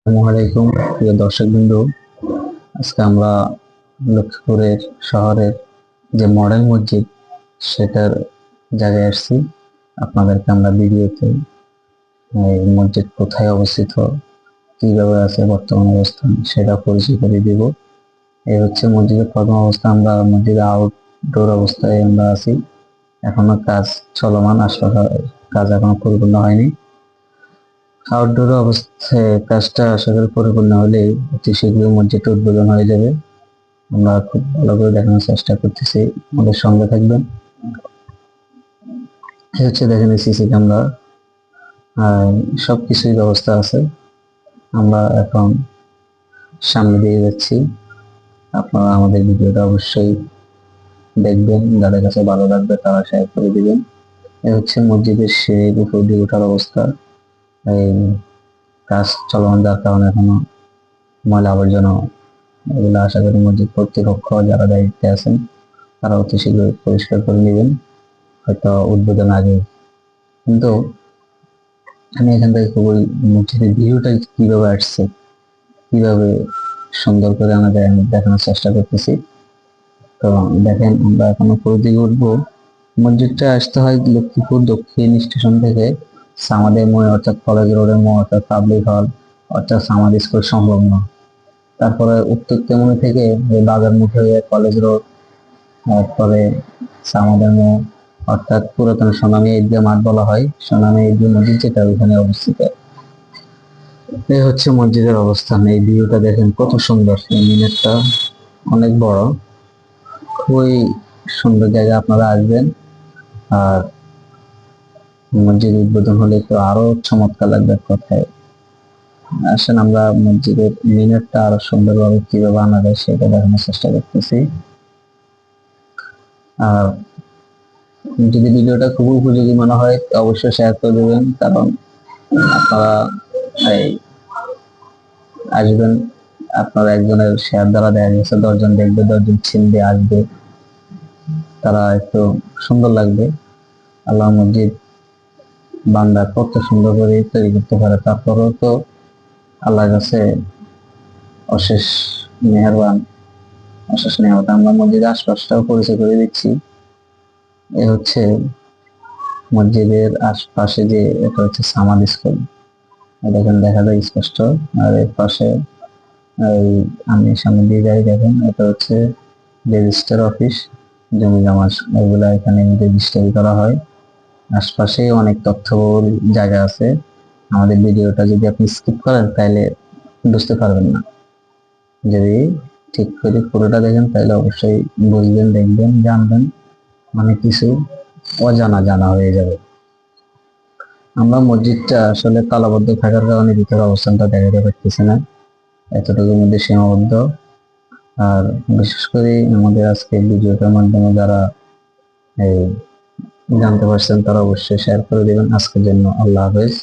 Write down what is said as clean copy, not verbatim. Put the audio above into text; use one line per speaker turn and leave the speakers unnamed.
আসসালামু আলাইকুম প্রিয় দর্শকবৃন্দ। আজকে আমরা লক্ষ্মীপুরের শহরের যে মডেল মসজিদ সেটার জায়গায় আসছি। আপনাদেরকে আমরা ভিডিওতে এই মসজিদ কোথায় অবস্থিত, কিভাবে আছে বর্তমান অবস্থান সেটা পরিচয় করে দিব। এই হচ্ছে মসজিদের প্রথম অবস্থা। আমরা মসজিদের আউটডোর অবস্থায় আমরা আছি। এখনো কাজ চলমান, আশপাশের কাজ এখনো পরিপূর্ণ হয়নি। আউটডোর অবস্থায় কাজটা আশা করি পরিপূর্ণ হলে অতি শীঘ্রই মসজিদটা উদ্বোধন হয়ে যাবে। আমরা খুব ভালো করে দেখানোর চেষ্টা করতেছি, আমাদের সঙ্গে থাকবেন। এই হচ্ছে দেখেন সিসি ক্যামেরা, সবকিছুই ব্যবস্থা আছে। আমরা এখন সামনে দিয়ে যাচ্ছি। আপনারা আমাদের ভিডিওটা অবশ্যই দেখবেন, যাদের কাছে ভালো লাগবে তারা শেয়ার করে দিবেন। এই হচ্ছে মসজিদের সিঁড়ির উপর দিয়ে ওঠার অবস্থা। এই কাজ চলমান যার কারণে এখনো ময়লা আবর্জনা, এগুলো আশা করি মসজিদ কর্তৃপক্ষ যারা দায়িত্বে আছেন তারা অতি শীঘ্রই পরিষ্কার করে নেবেন, হয়তো উদ্বোধন আগে। কিন্তু আমি এখান থেকে খুবই মসজিদের ভিউটা কিভাবে আসছে, কিভাবে সুন্দর করে আমাদের দেখানোর চেষ্টা করতেছি। তো দেখেন, আমরা এখন উপর দিকে উঠবো। মসজিদটা আসতে হয় লক্ষ্মীপুর দক্ষিণ স্টেশন থেকে সামাদের মোড়, অর্থাৎ কলেজ রোডের মোড়, অর্থাৎ পাবলিক হল, অর্থাৎ সামাদ স্কুল সংলগ্ন। তারপরে উত্তর তেমনি থেকে বাজার মুখে হয়ে কলেজ রোড, তারপরে সামাদের মোড়, অর্থাৎ পুরাতন সোনামী ঈদগাহ মাঠ বলা হয়, সোনামী ঈদগাহ মসজিদ যেটা ওইখানে অবস্থিত। এই হচ্ছে মসজিদের অবস্থান। এই ভিউটা দেখেন কত সুন্দর, এই মিনারটা অনেক বড়, খুবই সুন্দর জায়গা। আপনারা আসবেন, আর মসজিদ উদ্বোধন হলে তো আরো চমৎকার লাগবে কথায়। আসেন আমরা মসজিদের মিনারটা আরো সুন্দরভাবে কিভাবে আনা যায় সেটা দেখানোর চেষ্টা করতেছি। আর যদি ভিডিওটা খুব উপযোগী মনে হয় অবশ্যই শেয়ার করে দেবেন, কারণ আপনারা এই আসবেন, আপনার একজনের শেয়ার দ্বারা দেখা গেছে 10 জন দেখবে, 10 জন চিনবে, আসবে, তারা একটু সুন্দর লাগবে। আল্লাহ মসজিদ বান্দা কত সুন্দর করে তৈরি করতে পারে, তারপরেও তো আল্লাহর কাছে অশেষ মেহেরবান, অশেষ নিয়ামত। আমরা মসজিদের আশপাশটাও পরিচয় করে দিচ্ছি। এ হচ্ছে মসজিদের আশপাশে যে, এটা হচ্ছে সামাদ স্কুল, দেখেন দেখা যায় স্পষ্ট। আর এর পাশে এই আমি সামনে দিয়ে যাই, দেখেন এটা হচ্ছে রেজিস্টার অফিস, জমি জমা এগুলা এখানে রেজিস্ট্রি করা হয়। আশপাশে অনেক তথ্যবহুল জায়গা আছে। আমাদের ভিডিওটা যদি আপনি স্কিপ করেন তাহলে বুঝতে পারবেন না। যদি ঠিক করে পুরোটা দেখেন তাহলে অবশ্যই বুঝবেন, দেখবেন, জানবেন, অনেক কিছু অজানা জানা হয়ে যাবে। আমরা মসজিদটা আসলে তালাবদ্ধ থাকার কারণে ভিতরে অবস্থানটা দেখাতে পারতেছি না, এতটুকুর মধ্যে সীমাবদ্ধ। আর বিশেষ করে আমাদের আজকে ভিডিওটার মাধ্যমে যারা এই জানতে পারছেন তারা অবশ্যই শেয়ার করে দিবেন। আজকের জন্য আল্লাহ হাফেজ।